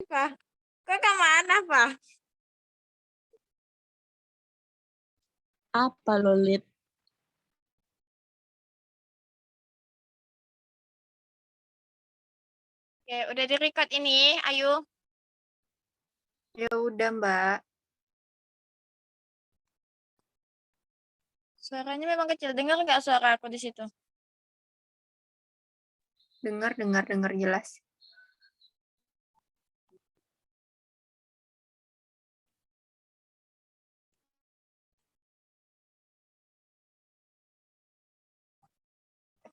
Pak, kok ke mana, Pak? Apa lo, Lid? Oke, udah di-record ini, Ayu. Ya udah, Mbak. Suaranya memang kecil. Dengar nggak suara aku di situ? Dengar jelas.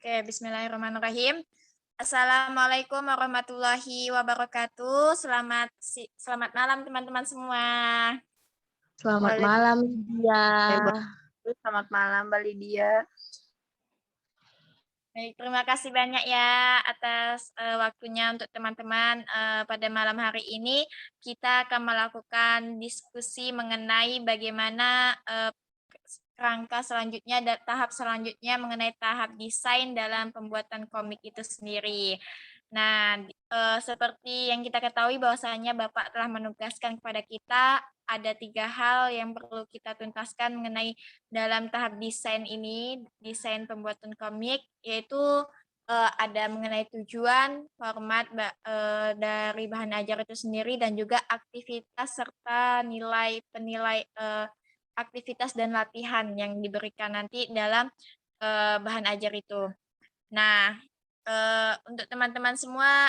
Oke, bismillahirrahmanirrahim. Assalamualaikum warahmatullahi wabarakatuh. Selamat malam teman-teman semua. Selamat malam, Lydia. Selamat malam, Mbak Lydia. Baik, terima kasih banyak ya atas waktunya untuk teman-teman. Pada malam hari ini kita akan melakukan diskusi mengenai bagaimana rangka selanjutnya dan tahap selanjutnya mengenai tahap desain dalam pembuatan komik itu sendiri. Nah, seperti yang kita ketahui bahwasanya Bapak telah menugaskan kepada kita ada 3 hal yang perlu kita tuntaskan mengenai dalam tahap desain ini, desain pembuatan komik, yaitu ada mengenai tujuan, format dari bahan ajar itu sendiri, dan juga aktivitas serta aktivitas dan latihan yang diberikan nanti dalam bahan ajar itu. Nah, untuk teman-teman semua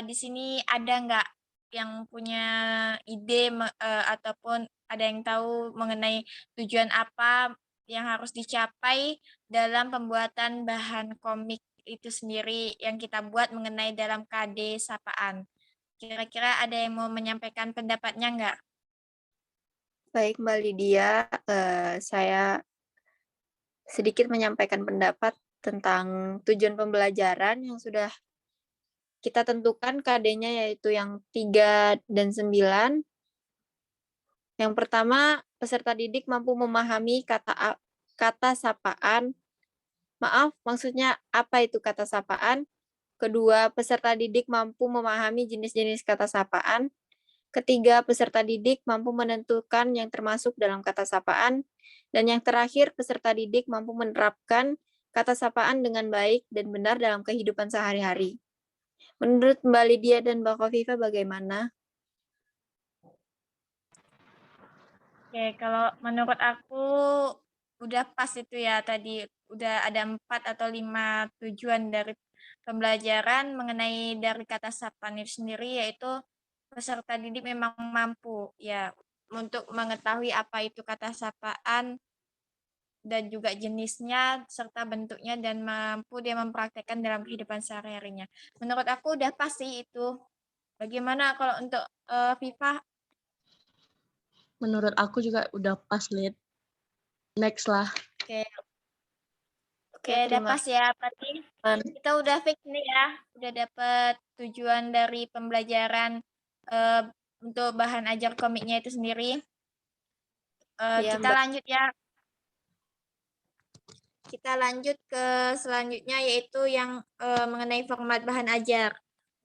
di sini ada nggak yang punya ide ataupun ada yang tahu mengenai tujuan apa yang harus dicapai dalam pembuatan bahan komik itu sendiri yang kita buat mengenai dalam KD Sapaan. Kira-kira ada yang mau menyampaikan pendapatnya nggak? Baik, Mbak Lydia. Saya sedikit menyampaikan pendapat tentang tujuan pembelajaran yang sudah kita tentukan KD-nya, yaitu yang 3 dan 9. Yang pertama, peserta didik mampu memahami kata sapaan. Maaf, maksudnya apa itu kata sapaan? Kedua, peserta didik mampu memahami jenis-jenis kata sapaan. Ketiga, peserta didik mampu menentukan yang termasuk dalam kata sapaan. Dan yang terakhir, peserta didik mampu menerapkan kata sapaan dengan baik dan benar dalam kehidupan sehari-hari. Menurut Mbak Lydia dan Mbak Kofifa bagaimana? Oke, kalau menurut aku udah pas itu ya tadi. Udah ada 4 atau 5 tujuan dari pembelajaran mengenai dari kata sapaan itu sendiri, yaitu peserta didik memang mampu ya untuk mengetahui apa itu kata sapaan dan juga jenisnya serta bentuknya dan mampu dia mempraktekkan dalam kehidupan sehari-harinya. Menurut aku udah pasti itu. Bagaimana kalau untuk Viva? Menurut aku juga udah pas, Lid. Next lah. Oke, udah pas ya. Berarti kita udah fix nih ya. Udah dapet tujuan dari pembelajaran untuk bahan ajar komiknya itu sendiri. Iya, Kita Mbak. lanjut ya. Kita lanjut ke selanjutnya yaitu yang mengenai format bahan ajar.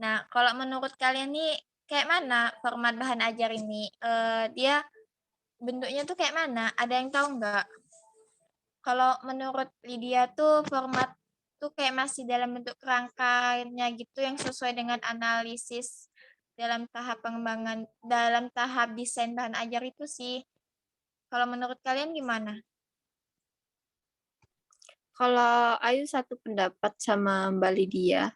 Nah, kalau menurut kalian nih kayak mana format bahan ajar ini? Dia bentuknya tuh kayak mana? Ada yang tahu nggak? Kalau menurut Lydia tuh format tuh kayak masih dalam bentuk kerangkanya gitu yang sesuai dengan analisis dalam tahap pengembangan, dalam tahap desain bahan ajar itu sih. Kalau menurut kalian gimana? Kalau Ayu satu pendapat sama Mbak Lydia.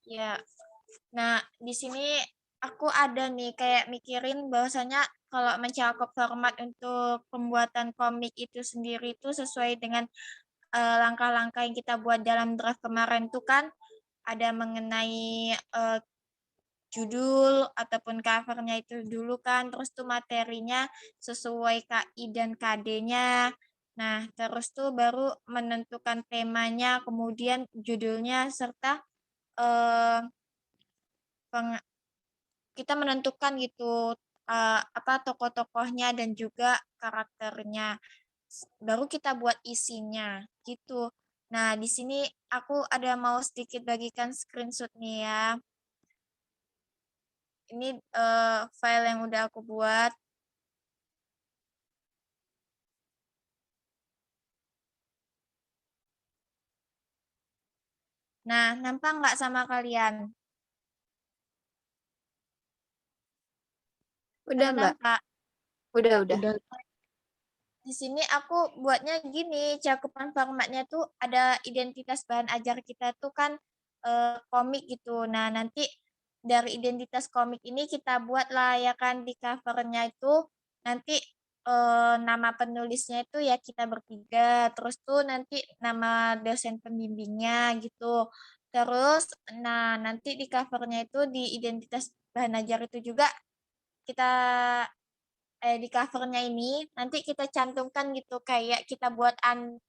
Ya. Nah, di sini aku ada nih kayak mikirin bahwasanya kalau mencakup format untuk pembuatan komik itu sendiri itu sesuai dengan langkah-langkah yang kita buat dalam draft kemarin tuh kan ada mengenai judul ataupun covernya itu dulu kan, terus tuh materinya sesuai KI dan KD-nya. Nah, terus tuh baru menentukan temanya, kemudian judulnya serta eh, kita menentukan gitu apa tokoh-tokohnya dan juga karakternya. Baru kita buat isinya gitu. Nah, di sini aku ada mau sedikit bagikan screenshot nih ya. Ini file yang udah aku buat. Nah, nampak nggak sama kalian? Udah, Atau Mbak? nampak? Udah. Udah. Di sini aku buatnya gini, cakupan formatnya tuh ada identitas bahan ajar kita tuh kan komik gitu. Nah, nanti dari identitas komik ini kita buat lah ya kan di covernya itu nanti nama penulisnya itu ya kita bertiga, terus tuh nanti nama dosen pembimbingnya gitu. Terus, nah nanti di covernya itu di identitas bahan ajar itu juga kita di covernya ini nanti kita cantumkan gitu kayak kita buat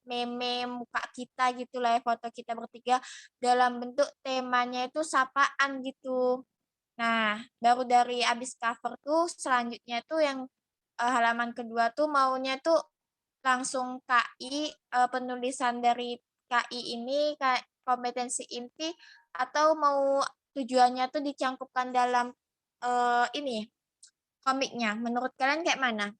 meme muka kita gitu lah ya, foto kita bertiga dalam bentuk temanya itu sapaan gitu. Nah, baru dari abis cover tuh selanjutnya tuh yang halaman kedua tuh maunya tuh langsung KI penulisan dari KI ini kayak kompetensi inti atau mau tujuannya tuh dicangkupkan dalam ini komiknya. Menurut kalian kayak mana?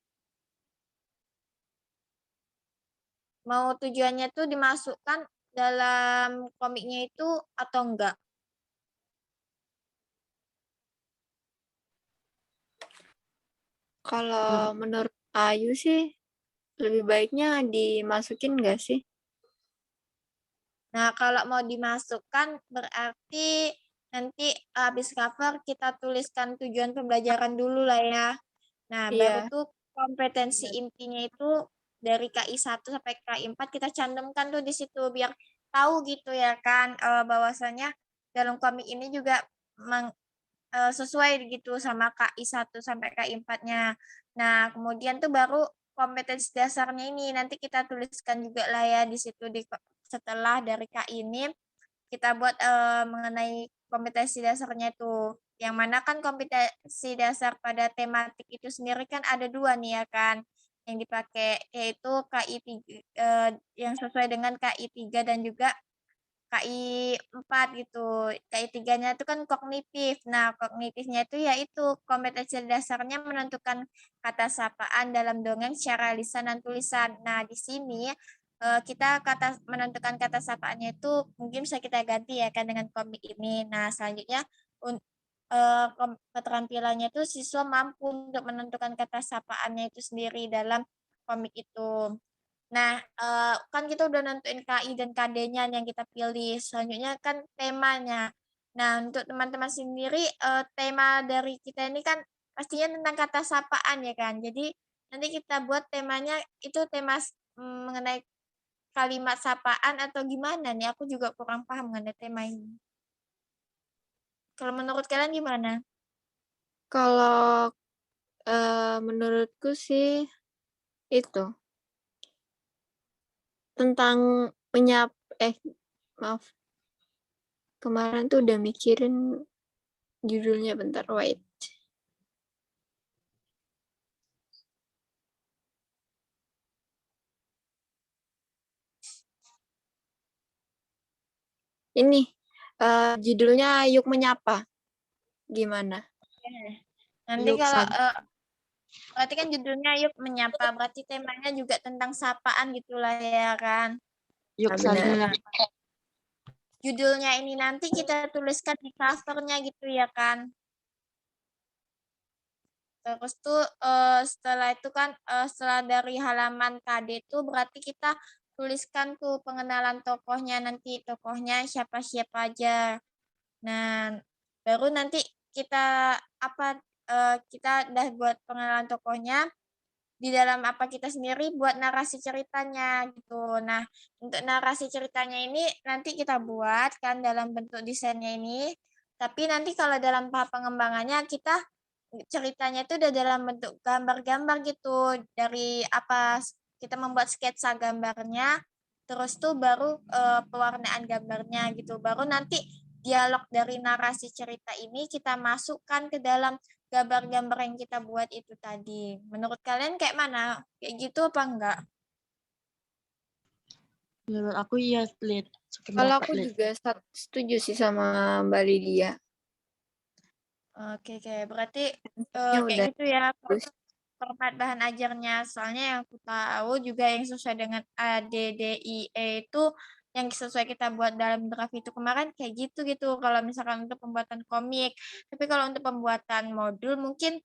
Mau tujuannya tuh dimasukkan dalam komiknya itu atau enggak? Kalau menurut Ayu sih, lebih baiknya dimasukin nggak sih? Nah, kalau mau dimasukkan berarti nanti habis cover kita tuliskan tujuan pembelajaran dulu lah ya. Nah, baru Iya. tuh kompetensi intinya itu dari KI 1 sampai KI 4 kita cantumkan tuh di situ biar tahu gitu ya kan bahwasanya dalam komik ini juga sesuai gitu sama KI 1 sampai KI 4-nya. Nah, kemudian tuh baru kompetensi dasarnya ini nanti kita tuliskan juga lah ya di situ setelah dari KI ini kita buat mengenai kompetensi dasarnya itu. Yang mana kan kompetensi dasar pada tematik itu sendiri kan ada dua nih ya kan yang dipakai yaitu KI 3 yang sesuai dengan KI 3 dan juga KI 4 gitu. KI 3-nya itu kan kognitif. Nah, kognitifnya itu yaitu kompetensi dasarnya menentukan kata sapaan dalam dongeng secara lisan dan tulisan. Nah, di sini kita menentukan kata sapaannya itu mungkin bisa kita ganti ya kan dengan komik ini. Nah, selanjutnya keterampilannya itu siswa mampu untuk menentukan kata sapaannya itu sendiri dalam komik itu. Nah, kan kita udah nentuin KI dan KD-nya yang kita pilih. Selanjutnya kan temanya. Nah, untuk teman-teman sendiri, tema dari kita ini kan pastinya tentang kata sapaan ya kan. Jadi nanti kita buat temanya itu tema mengenai kalimat sapaan atau gimana nih? Aku juga kurang paham mengenai tema ini. Kalau menurut kalian gimana? Kalau menurutku sih itu tentang maaf, kemarin tuh udah mikirin judulnya, bentar, wait. Ini judulnya Yuk Menyapa. Gimana? Nanti Yuk kalau saja. berarti kan judulnya Yuk Menyapa, berarti temanya juga tentang sapaan gitulah ya kan. Yuk Nah, saja. benar. Judulnya ini nanti kita tuliskan di covernya gitu ya kan. Terus tuh setelah itu kan setelah dari halaman KD itu berarti kita tuliskan tuh pengenalan tokohnya nanti tokohnya siapa-siapa aja. Nah, baru nanti kita kita udah buat pengenalan tokohnya di dalam apa kita sendiri buat narasi ceritanya gitu. Nah, untuk narasi ceritanya ini nanti kita buat kan dalam bentuk desainnya ini. Tapi nanti kalau dalam tahap pengembangannya kita ceritanya itu udah dalam bentuk gambar-gambar gitu. Dari apa kita membuat sketsa gambarnya, terus tuh baru pewarnaan gambarnya gitu. Baru nanti dialog dari narasi cerita ini kita masukkan ke dalam gambar-gambar yang kita buat itu tadi. Menurut kalian kayak mana? Kayak gitu apa enggak? Menurut aku iya, Lid. Kalau Sependapat, aku Lid. juga setuju sih sama Mbak Lydia. Oke, berarti, Nya kayak udah gitu ya bagus. format bahan ajarnya. Soalnya yang aku tahu juga yang sesuai dengan ADDIE itu yang sesuai kita buat dalam draft itu kemarin kayak gitu kalau misalkan untuk pembuatan komik. Tapi kalau untuk pembuatan modul mungkin,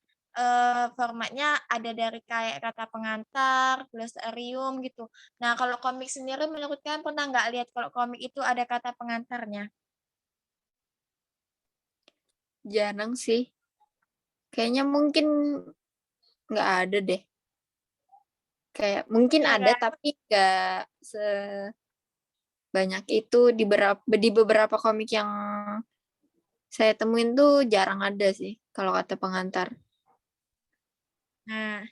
formatnya ada dari kayak kata pengantar, glosarium gitu. Nah, kalau komik sendiri menurut kalian pernah nggak lihat kalau komik itu ada kata pengantarnya? Jarang sih. Kayaknya mungkin nggak ada deh. Kayak mungkin Iya ada kan? tapi nggak sebanyak itu di beberapa komik yang saya temuin tuh jarang ada sih kalau kata pengantar. Nah,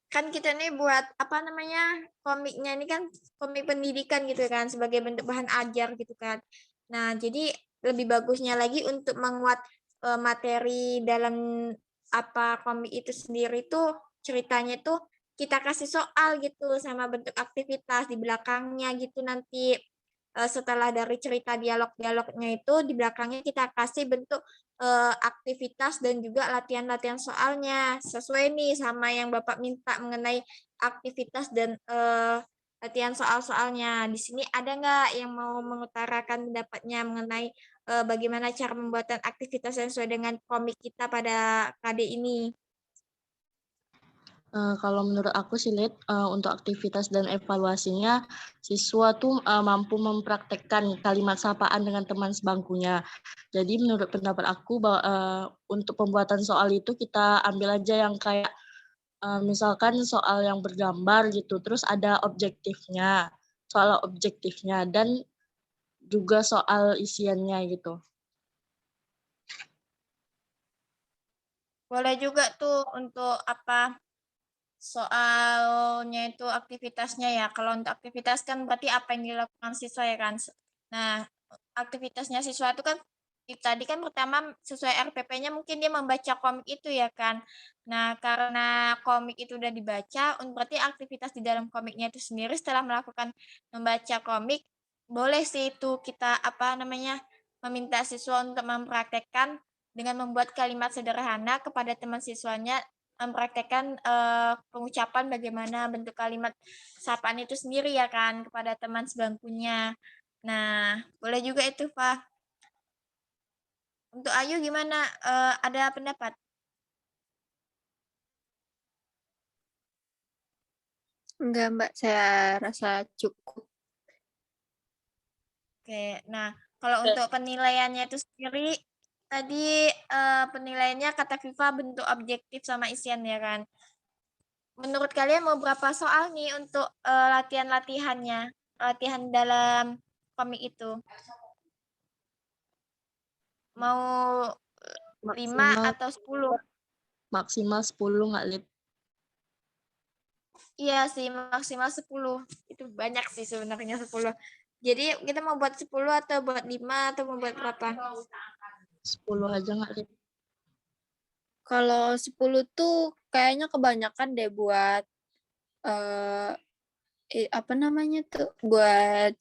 kan kita nih buat apa namanya komiknya ini kan komik pendidikan gitu kan sebagai bentuk bahan ajar gitu kan. Nah, jadi lebih bagusnya lagi untuk menguat materi dalam apa komik itu sendiri tuh ceritanya tuh kita kasih soal gitu sama bentuk aktivitas di belakangnya gitu nanti. Setelah dari cerita dialog-dialognya itu di belakangnya kita kasih bentuk aktivitas dan juga latihan-latihan soalnya sesuai nih sama yang Bapak minta mengenai aktivitas dan latihan soal-soalnya. Di sini ada nggak yang mau mengutarakan pendapatnya mengenai bagaimana cara pembuatan aktivitas yang sesuai dengan komik kita pada KD ini? Kalau menurut aku sih, Lid, untuk aktivitas dan evaluasinya, siswa tuh mampu mempraktekkan kalimat sapaan dengan teman sebangkunya. Jadi menurut pendapat aku bahwa untuk pembuatan soal itu kita ambil aja yang kayak misalkan soal yang bergambar gitu, terus ada objektifnya, soal objektifnya dan juga soal isiannya gitu. Boleh juga tuh untuk apa soalnya itu aktivitasnya ya. Kalau untuk aktivitas kan berarti apa yang dilakukan siswa ya kan. Nah, aktivitasnya siswa itu kan tadi kan pertama sesuai RPP-nya mungkin dia membaca komik itu ya kan. Nah, karena komik itu udah dibaca, berarti aktivitas di dalam komiknya itu sendiri setelah melakukan membaca komik, boleh sih itu kita apa namanya meminta siswa untuk mempraktekkan dengan membuat kalimat sederhana kepada teman siswanya mempraktekkan pengucapan bagaimana bentuk kalimat sapaan itu sendiri ya kan kepada teman sebangkunya. Nah, boleh juga itu, Pak. Untuk Ayu gimana? Ada pendapat? Enggak, Mbak, saya rasa cukup. Oke. Nah, kalau untuk penilaiannya itu sendiri tadi penilaiannya kata Viva bentuk objektif sama isian ya kan. Menurut kalian mau berapa soal nih untuk latihan-latihannya? Latihan dalam komik itu. Mau 5 Maksimal atau 10? maksimal 10 nggak, Lid? Iya sih, maksimal 10. Itu banyak sih sebenarnya 10. Jadi kita mau buat 10 atau buat 5 atau mau buat berapa? 10 aja nggak, Lid? Kalau 10 tuh kayaknya kebanyakan deh buat apa namanya tuh? Buat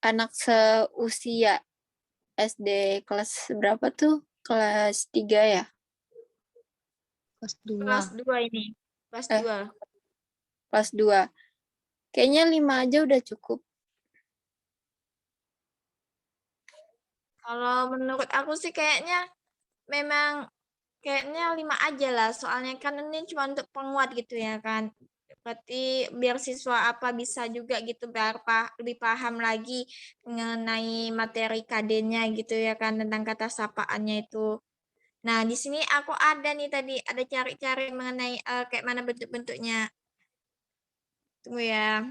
anak seusia SD kelas berapa tuh? Kelas 3 ya? Kelas Kelas 2. 2 ini. Kelas Eh, 2. kelas 2. Kayaknya 5 aja udah cukup. Kalau menurut aku sih kayaknya memang kayaknya 5 aja lah. Soalnya kan ini cuma untuk penguat gitu ya kan. Berarti biar siswa apa bisa juga gitu biar lebih paham lagi mengenai materi KD-nya gitu ya kan tentang kata sapaannya itu. Nah, di sini aku ada nih tadi, ada cari-cari mengenai kayak mana bentuk-bentuknya. Tunggu ya.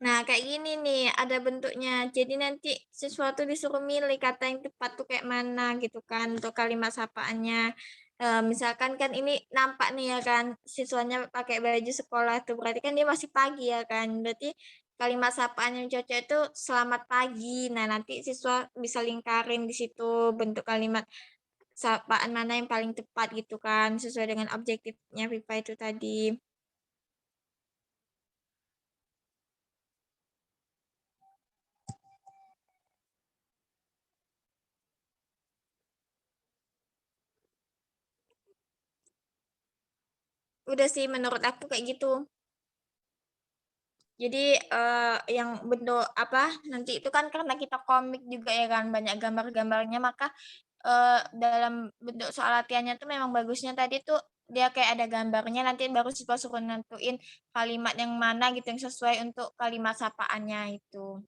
Nah, kayak gini nih, ada bentuknya. Jadi nanti siswa tuh disuruh milih kata yang tepat tuh kayak mana gitu kan untuk kalimat sapaannya. Misalkan kan ini nampak nih ya kan, siswanya pakai baju sekolah tuh berarti kan dia masih pagi ya kan. Berarti kalimat sapaan yang cocok itu selamat pagi. Nah, nanti siswa bisa lingkarin di situ bentuk kalimat sapaan mana yang paling tepat gitu kan, sesuai dengan objektifnya Viva itu tadi. Udah sih menurut aku kayak gitu. Jadi, yang bentuk apa, nanti itu kan karena kita komik juga ya kan, banyak gambar-gambarnya, maka, dalam bentuk soal latihannya tuh memang bagusnya tadi tuh dia kayak ada gambarnya, nanti baru siswa suruh nentuin kalimat yang mana gitu yang sesuai untuk kalimat sapaannya itu.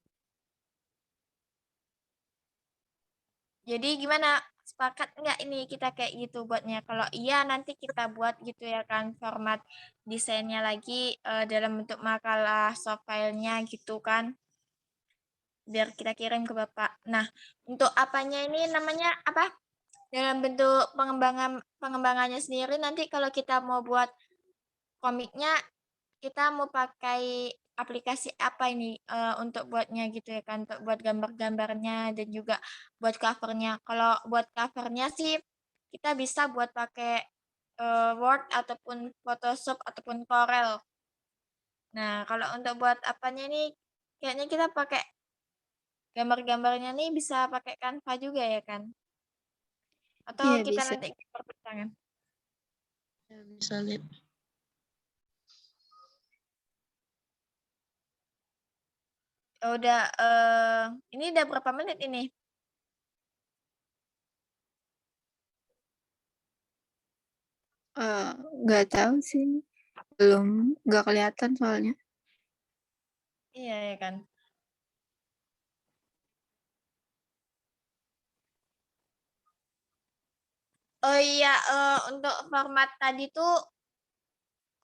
Jadi gimana, sepakat nggak ini kita kayak gitu buatnya? Kalau iya nanti kita buat gitu ya kan format desainnya lagi, dalam bentuk makalah soft file-nya gitu kan, biar kita kirim ke Bapak. Nah, untuk apanya ini namanya apa, dalam bentuk pengembangannya sendiri nanti kalau kita mau buat komiknya, kita mau pakai aplikasi apa ini, untuk buatnya gitu ya kan, untuk buat gambar-gambarnya dan juga buat cover-nya. Kalau buat cover-nya sih kita bisa buat pakai, Word ataupun Photoshop ataupun Corel. Nah, kalau untuk buat apanya ini kayaknya kita pakai gambar-gambarnya nih bisa pakai Canva juga ya kan? Atau Iya kita bisa. nanti gambar tangan? Ya, bisa lihat. Udah, ini udah berapa menit ini? Nggak tahu sih, nggak kelihatan soalnya. Iya ya kan? Oh iya, untuk format tadi tuh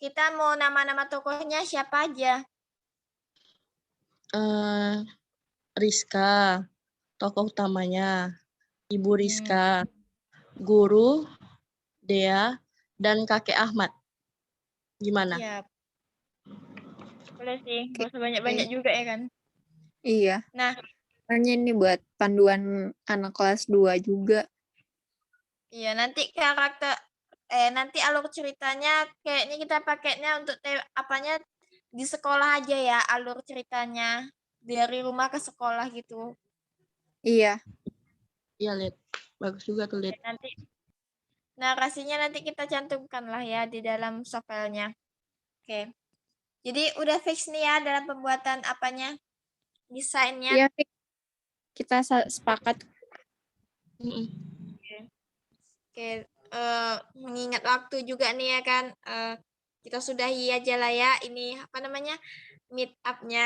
kita mau nama-nama tokohnya siapa aja? Eh, Rizka, tokoh utamanya, Ibu Rizka, Guru, Dea, dan Kakek Ahmad. Gimana? Siap. Boleh sih, Oke. gak usah banyak-banyak juga ya kan? Iya, Nah, soalnya ini buat panduan anak kelas 2 juga. iya nanti nanti alur ceritanya kayaknya kita pakainya untuk apanya di sekolah aja ya alur ceritanya. Dari rumah ke sekolah gitu. Iya, Iya, Lid. Bagus juga tuh, Lid. Nanti narasinya nanti kita cantumkan lah ya di dalam software-nya. Oke. Jadi udah fix nih ya dalam pembuatan apanya? Desainnya. iya kita sepakat. Mm-mm. Oke, mengingat waktu juga nih ya kan, kita sudahi aja lah ya ini apa namanya meet up-nya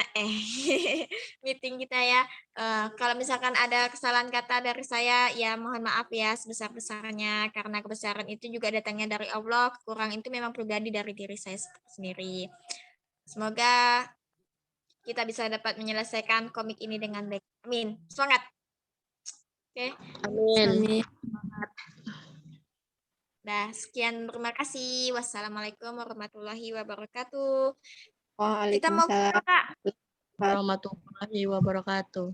meeting kita ya. Kalau misalkan ada kesalahan kata dari saya ya mohon maaf ya sebesar-besarnya karena kebesaran itu juga datangnya dari Allah, kekurangan itu memang pribadi dari diri saya sendiri. Semoga kita bisa dapat menyelesaikan komik ini dengan baik. Amin. Semangat. Oke. Amin. Amin. Nah, sekian terima kasih. Wassalamualaikum warahmatullahi wabarakatuh. Kita mau Waalaikumsalam. foto, Kak. Warahmatullahi wabarakatuh.